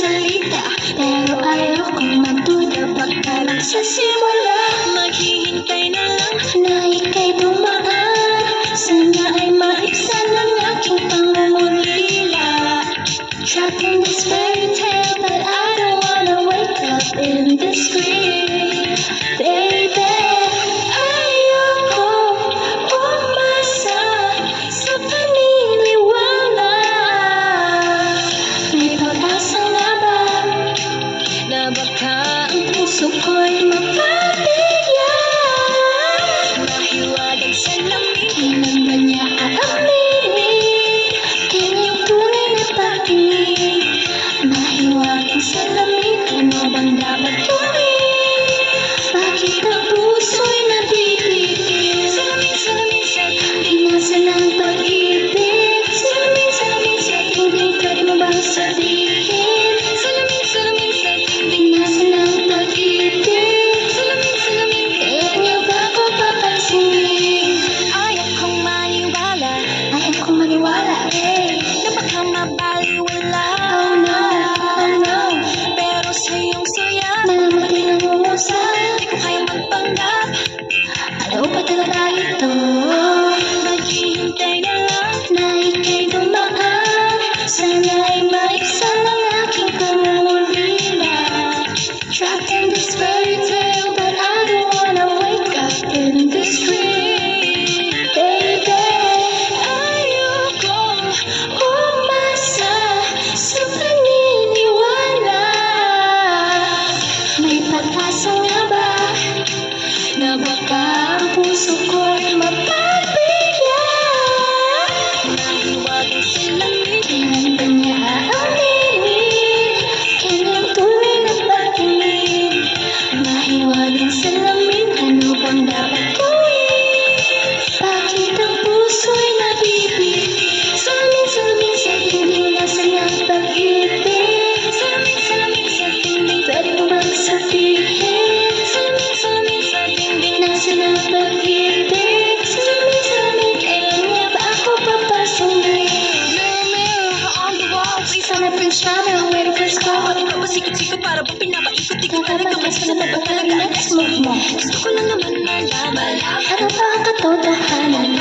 salita, pero ayokong magduda pagka nagsasimula. Maghihintay na lang na ika'y dumaan, sana ay maibsan ang aking pangungulila. Trapped in this fairy tale, but I don't wanna wake up in this dream. Baby, ayoko umasa sa paniniwala. May pag-asa nga ba na baka ang puso ko'y mapabigyan? Mahiwagang salamin, kailan ba niya aaminin? Kanyang tunay na pag-ibig. Mahiwagang salamin, ano bang dapat gawin? Bakit ang puso'y nabibigil? Salamin, salamin sa tinding nasa ng pag-ibig. Salamin, salamin sa tinding, pwede mo bang sabihin? Salamin, salamin sa tinding nasa ng pag-ibig. Salamin, salamin, kaya niyo ba ako papansinin? Ayaw kong maniwala, na baka mabaliwala. Oh no, pero sa iyong saya namamatay ng umusap. Di ko kaya magpanggap, alaw pa talaga ito. Naghihintay na lang na ika'y dumaan, sana ay maibsan ang aking pangungulila. Trapped in this fairy tale, but I don't wanna wake up in this dream. Baby, ayokong umasa sa paniniwala. May pag-asa nga ba na baka ang puso ko'y mapabigyan? Mahiwagang salamin, kailan ba niya aaminin? Kanyang tunay na pag-ibig. Mahiwagang salamin, ano bang dapat gawin? Bakit ang puso'y nabibig? Salamin, salamin sa tinding nasa ng pag-ibig. Salamin, salamin sa tinding, pwede mo bang sabihin? Salamin, salamin sa tinding nasa ng pag-ibig. Salamin, salamin, kailan niya ba ako papasungin? Mirror, mirror on the wall, please tell me Prince Charming, I'm waiting for his call. Ikaw ba sikot-sikot para bang pinapaikot? Di ko talaga mas na ba talaga ang next move mo? Gusto ko lang naman malaman, ano ba ang katotohanan?